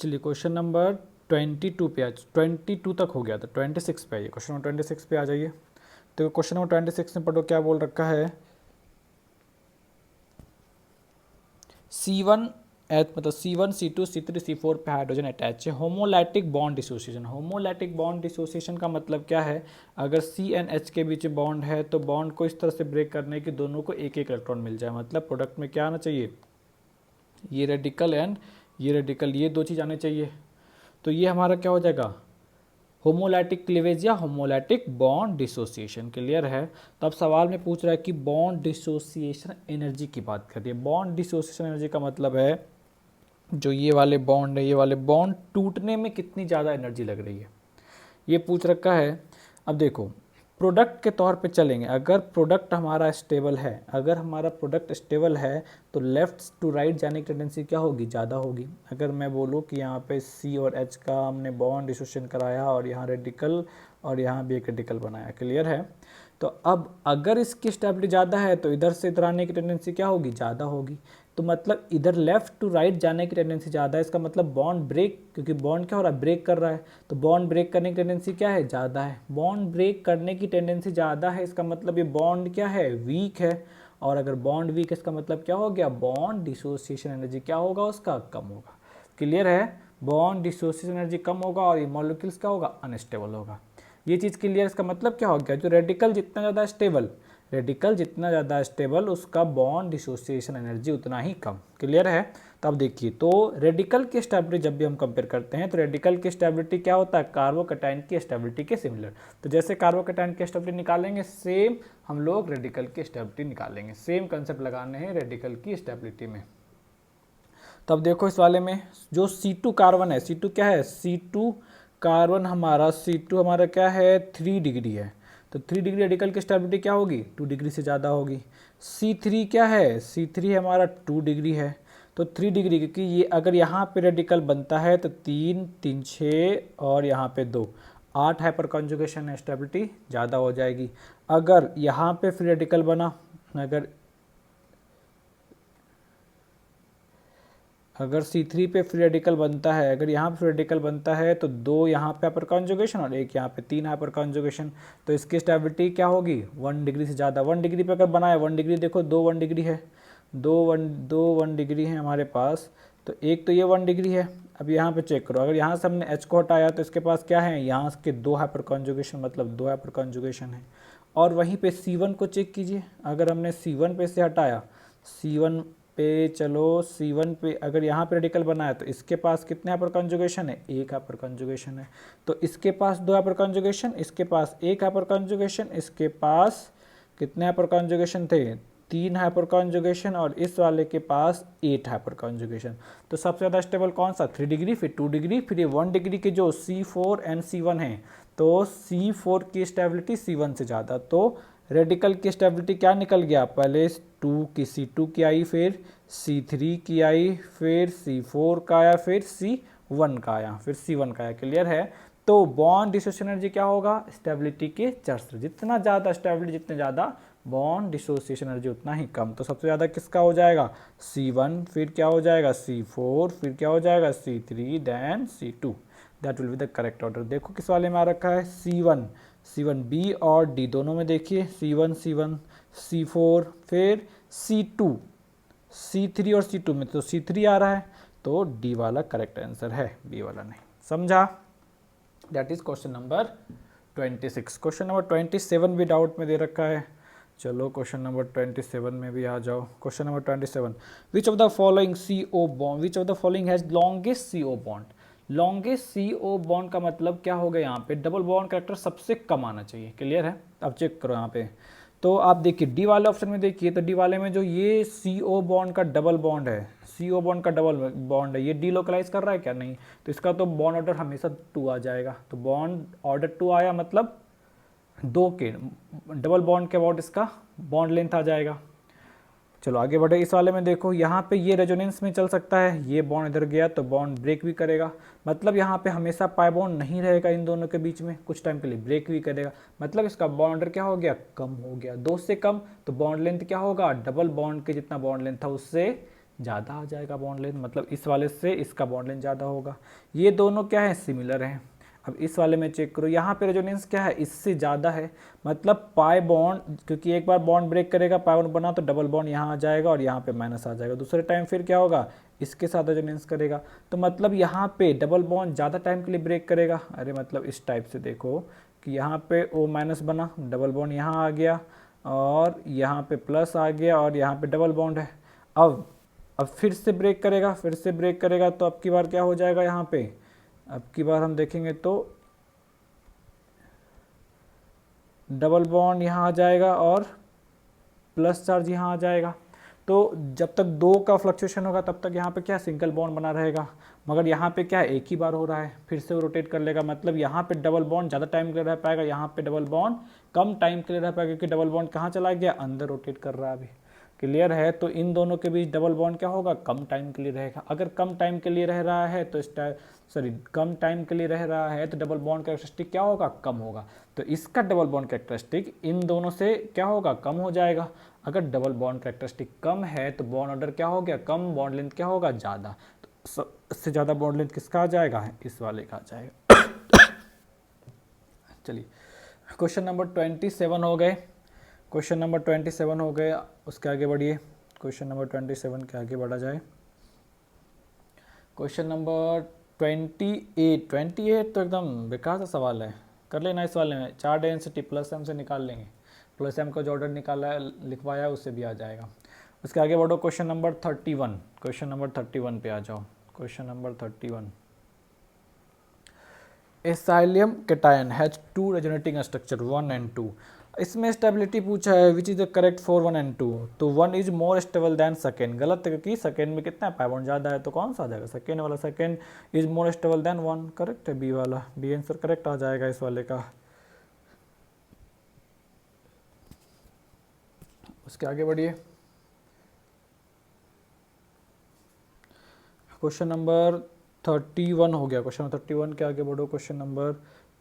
चलिए question number 22 पे 22 तक हो गया था, 26 पे आइए, क्वेश्चन नंबर 26 पे आ जाइए। तो क्वेश्चन नंबर 26 में पढ़ो क्या बोल रखा है। C1 मतलब C1 C2 C3 C4 पे हाइड्रोजन अटैच है। होमोलैटिक बॉन्ड डिसोसिएशन, होमोलैटिक बॉन्ड डिसोसिएशन का मतलब क्या है, अगर C एंड H के बीच बॉन्ड है तो बॉन्ड को इस तरह से ब्रेक करने की दोनों को एक एक इलेक्ट्रॉन मिल जाए। मतलब प्रोडक्ट में क्या आना चाहिए, ये रेडिकल एंड ये रेडिकल, ये दो चीज़ आने चाहिए। तो ये हमारा क्या हो जाएगा, होमोलैटिक क्लीवेज या होमोलैटिक बॉन्ड डिसोसिएशन। क्लियर है। तो अब सवाल में पूछ रहा है कि बॉन्ड डिसोसिएशन एनर्जी की बात कर रही है। बॉन्ड डिसोसिएशन एनर्जी का मतलब है जो ये वाले बॉन्ड है, ये वाले बॉन्ड टूटने में कितनी ज़्यादा एनर्जी लग रही है, ये पूछ रखा है। अब देखो प्रोडक्ट के तौर पे चलेंगे, अगर प्रोडक्ट हमारा स्टेबल है, अगर हमारा प्रोडक्ट स्टेबल है तो लेफ्ट टू राइट जाने की टेंडेंसी क्या होगी, ज़्यादा होगी। अगर मैं बोलूँ कि यहाँ पे C और H का हमने बॉन्ड डिसोसिएशन कराया और यहाँ रेडिकल और यहाँ भी एक रेडिकल बनाया। क्लियर है। तो अब अगर इसकी स्टेबिलिटी ज़्यादा है तो इधर से इधर आने की टेंडेंसी क्या होगी, ज़्यादा होगी। तो मतलब इधर लेफ्ट टू राइट जाने की टेंडेंसी ज़्यादा है, इसका मतलब बॉन्ड ब्रेक, क्योंकि बॉन्ड क्या हो रहा है, ब्रेक कर रहा है, तो बॉन्ड ब्रेक करने की टेंडेंसी क्या है, ज़्यादा है। बॉन्ड ब्रेक करने की टेंडेंसी ज़्यादा है, इसका मतलब ये बॉन्ड क्या है, वीक है। और अगर बॉन्ड वीक है इसका मतलब क्या हो गया, बॉन्ड डिसोसिएशन एनर्जी क्या होगा, उसका कम होगा। क्लियर है। बॉन्ड डिसोसिएशन एनर्जी कम होगा और ये मॉलिक्यूल्स क्या होगा, अनस्टेबल होगा। ये चीज़ क्लियर। इसका मतलब क्या हो गया, जो रेडिकल जितना ज़्यादा स्टेबल, रेडिकल जितना ज़्यादा स्टेबल उसका बॉन्ड डिसोसिएशन एनर्जी उतना ही कम। क्लियर है। तो अब देखिए, तो रेडिकल की स्टेबिलिटी जब भी हम कंपेयर करते हैं तो रेडिकल की स्टेबिलिटी क्या होता है, कार्बोकैटायन की स्टेबिलिटी के सिमिलर। तो जैसे कार्बोकैटायन की स्टेबिलिटी निकालेंगे सेम हम लोग रेडिकल की स्टेबिलिटी निकालेंगे। सेम कंसेप्ट लगाने हैं रेडिकल की स्टेबिलिटी में। तब देखो इस वाले में जो C2 कार्बन है, C2 क्या है, C2 कार्बन हमारा, C2 हमारा क्या है, 3 डिग्री है। तो 3 डिग्री रेडिकल की स्टेबिलिटी क्या होगी, 2 डिग्री से ज़्यादा होगी। C3 क्या है, C3 हमारा 2 डिग्री है। तो 3 डिग्री, क्योंकि ये अगर यहाँ पे रेडिकल बनता है तो 3 3 6 और यहाँ पे 2 8 हाइपर कॉन्जुगेशन है, स्टेबिलिटी ज़्यादा हो जाएगी। अगर यहाँ पे फिर रेडिकल बना, अगर C3 पे फ्री रेडिकल बनता है, अगर यहाँ पे फ्री रेडिकल बनता है तो 2 यहाँ पे हाइपर कॉन्जुगेशन और 1 यहाँ पे 3 हाइपर कॉन्जुगेशन, तो इसकी स्टेबिलिटी क्या होगी, 1 डिग्री से ज़्यादा। 1 डिग्री पे अगर बनाया, 1 डिग्री देखो, 2 1 डिग्री है, 2 1 डिग्री है हमारे पास, तो एक तो ये 1 डिग्री है। अब यहाँ पे चेक करो, अगर यहाँ से हमने H को हटाया तो इसके पास क्या है, यहाँ के 2 हाइपर कॉन्जुगेशन, मतलब 2 हाइपर कॉन्जुगेशन है। और वहीं पे C1 को चेक कीजिए, अगर हमने C1 पे से हटाया, C1 पे चलो, C1 पे अगर यहाँ पे रेडिकल बनाया तो इसके पास कितने हाइपर कॉन्जुगेशन है, 1 हाइपर कॉन्जुगेशन है। तो इसके पास 2 हाइपर कॉन्जुगेशन, इसके पास 1 हाइपर कॉन्जुगेशन, इसके पास कितने हाइपर कॉन्जुगेशन थे, 3 हाइपर कॉन्जुगेशन, और इस वाले के पास 8 हाइपर कॉन्जुगेशन। तो सबसे ज़्यादा स्टेबल कौन सा, 3 डिग्री, फिर 2 डिग्री, फिर ये 1 डिग्री के जो C4 एंड C1 है, तो C4 की स्टेबिलिटी C1 से ज़्यादा। तो रेडिकल की स्टेबिलिटी क्या निकल गया, पहले 2 की C2 की आई, फिर C3 की आई, फिर C4 का आया, फिर C1 का आया, फिर C1 का आया। क्लियर है। तो बॉन्ड डिसोसिएशन एनर्जी क्या होगा, स्टेबिलिटी के चर, जितना ज़्यादा स्टेबिलिटी, जितने ज़्यादा बॉन्ड डिसोसिएशन एनर्जी उतना ही कम। तो सबसे ज़्यादा किसका हो जाएगा, C1, फिर क्या हो जाएगा C4, फिर क्या हो जाएगा C3, then C2। That will be the correct order. देखो किस वाले में आ रखा है, C1 B और D दोनों में देखिए, C1 C4, फिर C2, C3 और C2 में तो C3 आ रहा है, तो D वाला करेक्ट आंसर है, B वाला नहीं। समझा। That is question number 26। Question number 27 भी डाउट में दे रखा है। चलो क्वेश्चन नंबर 27 में भी आ जाओ। Question number 27, which of the following CO bond, which of the following has longest CO bond. Longest CO bond का मतलब क्या हो गया, यहाँ पे डबल बॉन्ड कैरेक्टर सबसे कम आना चाहिए। क्लियर है। अब चेक करो यहाँ पे, तो आप देखिए डी वाले ऑप्शन में देखिए, तो डी वाले में जो ये CO बॉन्ड का डबल बॉन्ड है, CO बॉन्ड का डबल बॉन्ड है, ये डीलोकलाइज कर रहा है क्या, नहीं। तो इसका तो बॉन्ड ऑर्डर हमेशा 2 आ जाएगा। तो बॉन्ड ऑर्डर 2 आया, मतलब 2 के डबल बॉन्ड के अबाउट इसका बॉन्ड लेंथ आ जाएगा। चलो आगे बढ़े। इस वाले में देखो, यहाँ पे ये रेजोनेंस में चल सकता है, ये बॉन्ड इधर गया तो बॉन्ड ब्रेक भी करेगा। मतलब यहाँ पे हमेशा पाई बॉन्ड नहीं रहेगा इन दोनों के बीच में, कुछ टाइम के लिए ब्रेक भी करेगा। मतलब इसका बॉन्ड ऑर्डर क्या हो गया, कम हो गया, 2 से कम। तो बॉन्ड लेंथ क्या होगा, डबल बॉन्ड के जितना बॉन्ड लेंथ था उससे ज़्यादा आ जाएगा बॉन्ड लेंथ, मतलब इस वाले से इसका बॉन्ड लेंथ ज़्यादा होगा। ये दोनों क्या है, सिमिलर हैं। अब इस वाले में चेक करो, यहाँ पे रेजोनेंस क्या है, इससे ज़्यादा है, मतलब पाई बॉन्ड, क्योंकि एक बार बॉन्ड ब्रेक करेगा, पाई बॉन्ड बना तो डबल बॉन्ड यहाँ आ जाएगा और यहाँ पे माइनस आ जाएगा। दूसरे टाइम फिर क्या होगा, इसके साथ रेजोनेंस करेगा, तो मतलब यहाँ पे डबल बॉन्ड ज़्यादा टाइम के लिए ब्रेक करेगा। अरे मतलब इस टाइप से देखो कि यहाँ पे O माइनस बना, डबल बॉन्ड यहाँ आ गया और यहाँ पे प्लस आ गया और यहाँ पे डबल बॉन्ड है। अब फिर से ब्रेक करेगा, फिर से ब्रेक करेगा, तो अब की बार क्या हो जाएगा, यहाँ पे अब की बार हम देखेंगे तो डबल बॉन्ड यहाँ आ जाएगा और प्लस चार्ज यहाँ आ जाएगा। तो जब तक दो का फ्लक्चुएशन होगा तब तक यहाँ पे क्या सिंगल बॉन्ड बना रहेगा, मगर यहाँ पे क्या है, एक ही बार हो रहा है, फिर से वो रोटेट कर लेगा, मतलब यहाँ पे डबल बॉन्ड ज़्यादा टाइम के लिए रह पाएगा, यहाँ पे डबल बॉन्ड कम टाइम के लिए रह पाएगा, क्योंकि डबल बॉन्ड कहाँ चला गया, अंदर रोटेट कर रहा है अभी। क्लियर है, तो इन दोनों के बीच डबल बॉन्ड क्या होगा, कम टाइम के लिए रहेगा। अगर कम टाइम के लिए रह रहा है तो कम टाइम के लिए रह रहा है तो डबल बॉन्ड कैरेक्टरिस्टिक क्या होगा, कम होगा। तो इसका डबल बॉन्ड कैरेक्टरिस्टिक इन दोनों से क्या होगा, कम हो जाएगा। अगर डबल बॉन्ड कैरेक्टरिस्टिक कम है तो बॉन्ड ऑर्डर क्या हो गया, कम, बॉन्ड लेंथ क्या होगा, ज़्यादा। तो इससे ज़्यादा बॉन्ड लेंथ किसका आ जाएगा, इस वाले का आ जाएगा। चलिए क्वेश्चन नंबर 27 हो गए, क्वेश्चन नंबर 27 हो गए, उसके आगे बढ़िए। क्वेश्चन नंबर 27 के आगे बढ़ा जाए। क्वेश्चन नंबर 28 तो एकदम बेकार सा सवाल है, कर लेना इस वाले में। 4 डेंसिटी प्लस एम से निकाल लेंगे, प्लस एम का जो ऑर्डर निकाला है लिखवाया उससे भी आ जाएगा। उसके आगे बढ़ो, क्वेश्चन नंबर 31, क्वेश्चन नंबर 31 पे आ जाओ। Question number 31, acylium cation has 2 resonating structure 1 and 2। इसमें स्टेबिलिटी पूछा है, which is the correct for 1 and 2। तो 1 is more stable then second, गलत है, क्योंकि सेकेंड में कितना है, पाई बॉन्ड ज़्यादा है, तो कौन सा आ जाएगा, सेकेंड वाला। Second is more stable then 1, correct है, बी वाला, बी आंसर करेक्ट आ जाएगा इस वाले का। उसके आगे बढ़िए, क्वेश्चन नंबर 31 हो गया। क्वेश्चन नंबर 31 के आगे बढ़ो, क्वेश्चन नंबर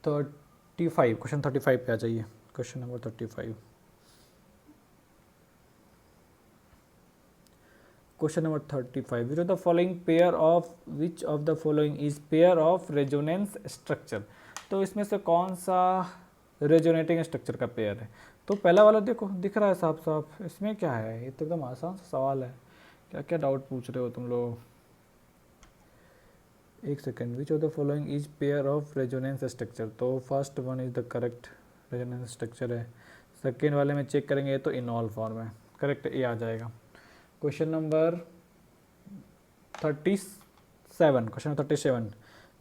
35, क्वेश्चन 35 पे आ जाइए। Question number 35, question number 35, which of the following pair of, which of the following is pair of resonance structure. तो इसमें से कौन सा रेजोनेटिंग स्ट्रक्चर का पेयर है। तो पहला वाला देखो, दिख रहा है साफ साफ, इसमें क्या है, ये तो एकदम आसान सा सवाल है, क्या क्या डाउट पूछ रहे हो तुम लोग। एक second, which of the following is pair of resonance structure. तो first one is the correct resonance structure है। सेकेंड वाले में चेक करेंगे तो इनॉल फॉर्म है, करेक्ट, ये आ जाएगा। Question number 37, question number 37,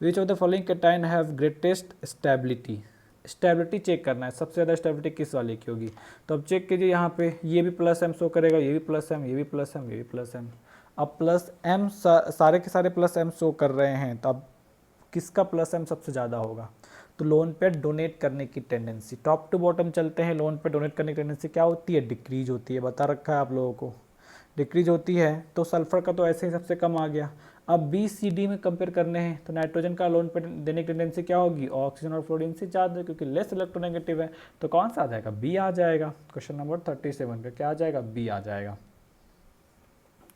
which of the following cation have greatest stability. Stability check करना है, सबसे ज़्यादा स्टेबिलिटी किस वाले की होगी। तो अब चेक कीजिए, यहाँ पे ये भी प्लस एम शो करेगा, ये भी प्लस एम, ये भी प्लस एम, ये भी प्लस एम। अब प्लस एम सारे के सारे प्लस एम शो कर रहे हैं, तो अब किसका प्लस एम सबसे ज़्यादा होगा। तो लोन पे डोनेट करने की टेंडेंसी, टॉप टू बॉटम चलते हैं, लोन पे डोनेट करने की टेंडेंसी क्या होती है, डिक्रीज होती है, बता रखा है आप लोगों को, डिक्रीज होती है। तो सल्फर का तो ऐसे ही सबसे कम आ गया। अब बी सी डी में कंपेयर करने हैं तो नाइट्रोजन का लोन पे देने की टेंडेंसी क्या होगी, ऑक्सीजन और फ्लोरीन से ज़्यादा, क्योंकि लेस इलेक्ट्रोनेगेटिव है, तो कौन सा आ जाएगा, बी आ जाएगा। क्वेश्चन नंबर 37 का क्या आ जाएगा, बी आ जाएगा।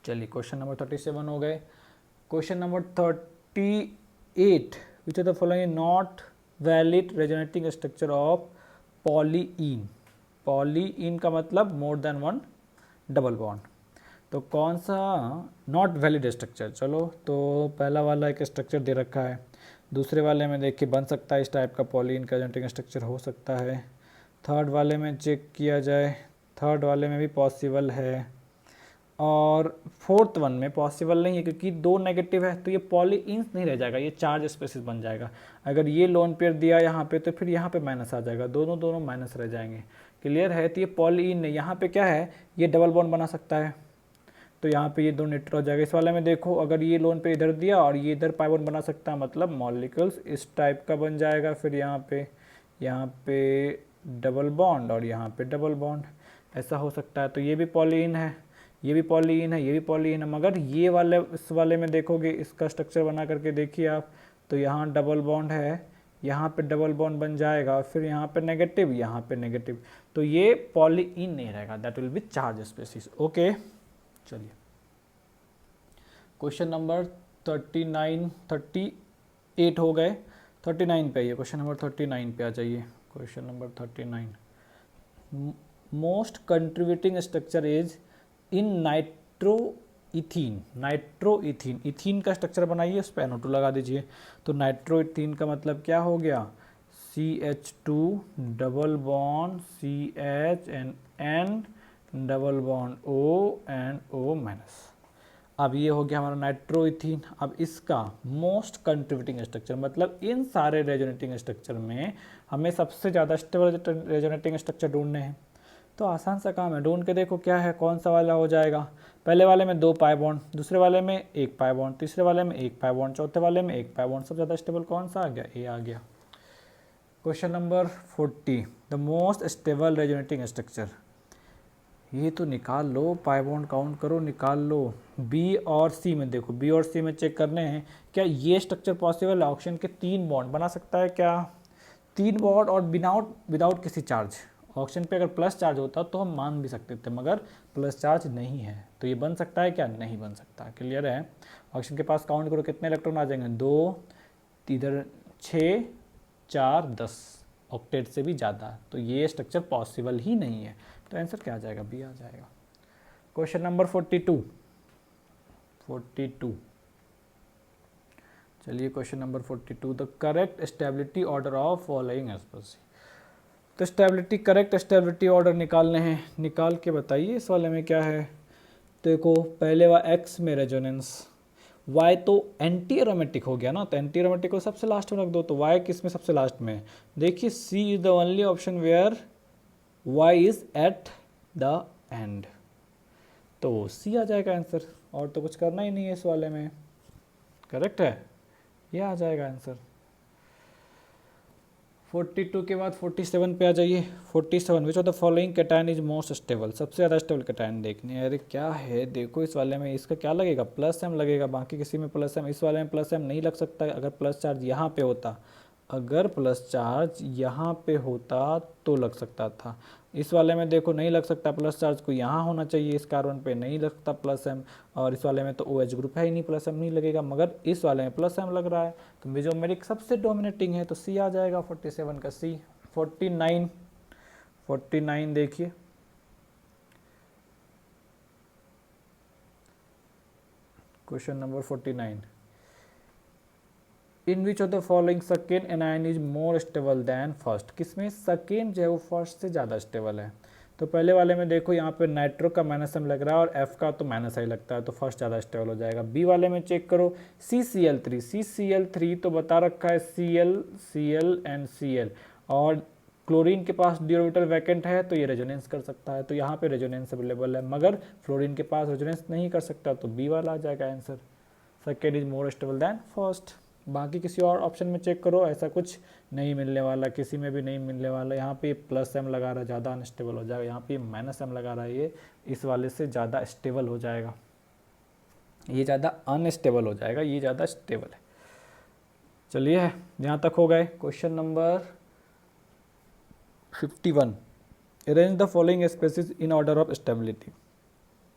चलिए क्वेश्चन नंबर 37 हो गए। Question number 38, which of the following not valid resonating structure of polyene. Polyene का मतलब मोर देन 1 डबल बॉन्ड, तो कौन सा नॉट वैलिड स्ट्रक्चर। चलो तो पहला वाला एक स्ट्रक्चर दे रखा है, दूसरे वाले में देखिए बन सकता है इस टाइप का पॉलीइन का रेजोनेटिंग स्ट्रक्चर हो सकता है। थर्ड वाले में चेक किया जाए, थर्ड वाले में भी पॉसिबल है, और फोर्थ वन में पॉसिबल नहीं है, क्योंकि 2 नेगेटिव है, तो ये पॉलीइंस नहीं रह जाएगा, ये चार्ज स्पेसिस बन जाएगा। अगर ये लोन पेयर दिया यहाँ पे तो फिर यहाँ पे माइनस आ जाएगा, दोनों माइनस रह जाएंगे। क्लियर है, तो ये पॉलीइन नहीं, यहाँ पे क्या है, ये डबल बॉन्ड बना सकता है, तो यहाँ पे ये 2 न्यूट्रल हो जाएगा। इस वाले में देखो, अगर ये लोन पे इधर दिया और ये इधर पाई बॉन्ड बना सकता है, मतलब मॉलिक्यूल्स इस टाइप का बन जाएगा। फिर यहाँ पे डबल बॉन्ड और यहाँ पे डबल बॉन्ड, ऐसा हो सकता है। तो ये भी पॉलीइन है, ये भी पॉलीइन है, ये भी पॉलीइन है, मगर ये वाले इस वाले में देखोगे, इसका स्ट्रक्चर बना करके देखिए आप, तो यहाँ डबल बॉन्ड है, यहाँ पे डबल बॉन्ड बन जाएगा, फिर यहाँ पे नेगेटिव, यहाँ पे नेगेटिव, तो ये पॉलीइन नहीं रहेगा, that will be charge species. Okay, चलिए क्वेश्चन नंबर 38 हो गए, 39 पे आइए, क्वेश्चन नंबर 39 पे आ जाइए। Question number 39, most contributing structure is in nitroethene. Nitroethene, ethene का स्ट्रक्चर बनाइए, उस पर NO2 लगा दीजिए। तो नाइट्रोइथीन का मतलब क्या हो गया, CH2 double bond CH and N double bond O and O minus. अब ये हो गया हमारा नाइट्रोइथीन। अब इसका मोस्ट कंट्रीब्यूटिंग स्ट्रक्चर मतलब इन सारे रेजोनेटिंग स्ट्रक्चर में हमें सबसे ज़्यादा स्टेबल रेजोनेटिंग स्ट्रक्चर ढूंढने हैं। तो आसान सा काम है, ढूंढ के देखो क्या है, कौन सा वाला हो जाएगा। पहले वाले में 2 पाई बॉन्ड, दूसरे वाले में 1 पाई बॉन्ड, तीसरे वाले में 1 पाई बॉन्ड, चौथे वाले में 1 पाई बॉन्ड। सबसे ज़्यादा स्टेबल कौन सा आ गया, ए आ गया। Question number 40, the most stable resonating structure. ये तो निकाल लो, पाई बॉन्ड काउंट करो, निकाल लो। बी और सी में देखो, बी और सी में चेक करने हैं क्या ये स्ट्रक्चर पॉसिबल है। ऑक्सीजन के 3 बॉन्ड बना सकता है क्या, 3 बॉन्ड और विदाउट किसी चार्ज। ऑक्सीजन पे अगर प्लस चार्ज होता तो हम मान भी सकते थे, मगर प्लस चार्ज नहीं है, तो ये बन सकता है क्या, नहीं बन सकता। क्लियर है। ऑक्सीजन के पास काउंट करो कितने इलेक्ट्रॉन आ जाएंगे, 2, इधर 6, 4, 10, ऑक्टेट से भी ज़्यादा। तो ये स्ट्रक्चर पॉसिबल ही नहीं है, तो आंसर क्या आ जाएगा, बी आ जाएगा। क्वेश्चन नंबर 42, चलिए question number 42, the correct stability order of following species. तो स्टेबिलिटी, करेक्ट स्टेबिलिटी ऑर्डर निकालने हैं, निकाल के बताइए इस वाले में क्या है। देखो पहले एक्स में रेजोनेंस, वाई तो एंटी एरोमेटिक हो गया ना, तो एंटी एरोमेटिक को सबसे लास्ट में रख दो, तो वाई किस में सबसे लास्ट में। देखिए C is the only option where Y is at the end, तो सी आ जाएगा आंसर, और तो कुछ करना ही नहीं है इस वाले में। करेक्ट है, ये आ जाएगा आंसर। 42 के बाद 47 पे आ जाइए। 47, विच of the following cation is most stable. सबसे ज़्यादा स्टेबल कैटायन देखनी है। अरे क्या है, देखो इस वाले में इसका क्या लगेगा, प्लस एम लगेगा, बाकी किसी में प्लस एम, इस वाले में प्लस एम नहीं लग सकता है। अगर प्लस चार्ज यहाँ पे होता, अगर प्लस चार्ज यहाँ पे होता तो लग सकता था। इस वाले में देखो नहीं लग सकता, प्लस चार्ज को यहाँ होना चाहिए, इस कार्बन पे नहीं लगता प्लस एम, और इस वाले में तो OH ग्रुप है ही नहीं, प्लस एम नहीं लगेगा, मगर इस वाले में प्लस एम लग रहा है, तो मेजोमेरिक सबसे डोमिनेटिंग है, तो सी आ जाएगा 47 का सी। 49 देखिए, question number 49, in which of the following second anion is more stable then first. किसमें सेकेंड जो है वो फर्स्ट से ज़्यादा स्टेबल है। तो पहले वाले में देखो यहाँ पे नाइट्रो का माइनस एम लग रहा है और एफ का तो माइनस आई लगता है, तो फर्स्ट ज़्यादा स्टेबल हो जाएगा। बी वाले में चेक करो, CCl3 तो बता रखा है Cl एंड Cl, और क्लोरीन के पास डी ऑर्बिटल वैकेंट है, तो ये रेजोनेंस कर सकता है, तो यहाँ पे रेजोनेंस अवेलेबल है, मगर फ्लोरीन के पास रेजोनेंस नहीं कर सकता, तो बी वाला आ जाएगा answer. Second is more stable then first. बाकी किसी और ऑप्शन में चेक करो, ऐसा कुछ नहीं मिलने वाला, किसी में भी नहीं मिलने वाला। यहाँ पे प्लस एम लगा रहा है, ज़्यादा अनस्टेबल हो जाएगा, यहाँ पे माइनस एम लगा रहा है, ये इस वाले से ज़्यादा स्टेबल हो जाएगा, ये ज़्यादा अनस्टेबल हो जाएगा, ये ज़्यादा स्टेबल है। चलिए यहाँ तक हो गए। Question number 51, arrange the following species in order of stability.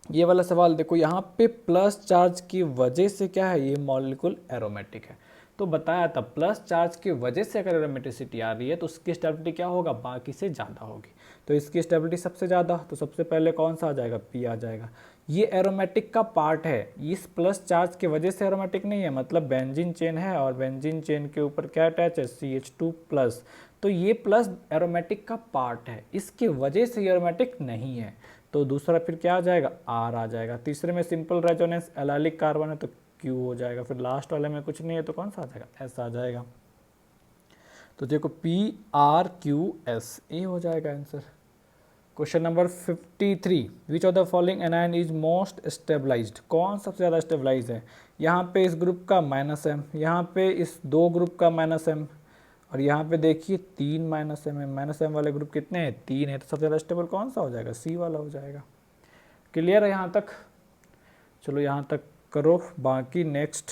ये वाला सवाल देखो, यहाँ पे प्लस चार्ज की वजह से क्या है, ये मॉलिक्यूल एरोमेटिक है, तो बताया था प्लस चार्ज की वजह से अगर एरोमेटिसिटी आ रही है तो उसकी स्टेबिलिटी क्या होगा, बाकी से ज़्यादा होगी। तो इसकी स्टेबिलिटी सबसे ज़्यादा, तो सबसे पहले कौन सा आ जाएगा, पी आ जाएगा। ये एरोमेटिक का पार्ट है, इस प्लस चार्ज की वजह से एरोमेटिक नहीं है, मतलब बेंजीन चेन है और बेंजीन चेन के ऊपर क्या अटैच है, CH2+, तो ये प्लस एरोमेटिक का पार्ट है, इसकी वजह से एरोमेटिक नहीं है, तो दूसरा फिर क्या आ जाएगा, आर आ जाएगा। तीसरे में सिंपल रेजोनेंस एलाइलिक कार्बन है, तो क्यू हो जाएगा। फिर लास्ट वाले में कुछ नहीं है, तो कौन सा आ जाएगा, एस आ जाएगा। तो देखो PRQS, ए हो जाएगा answer. Question number 53, which of the following anion is most stabilized. कौन सबसे ज़्यादा स्टेबलाइज है, यहाँ पे इस ग्रुप का माइनस एम, यहाँ पे इस 2 ग्रुप का माइनस एम, और यहाँ पे देखिए 3 माइनस एम है। माइनस एम वाले ग्रुप कितने हैं, 3 है, तो सबसे ज़्यादा स्टेबल कौन सा हो जाएगा, सी वाला हो जाएगा। क्लियर है यहाँ तक, चलो यहाँ तक करो, बाकी नेक्स्ट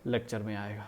लेक्चर में आएगा।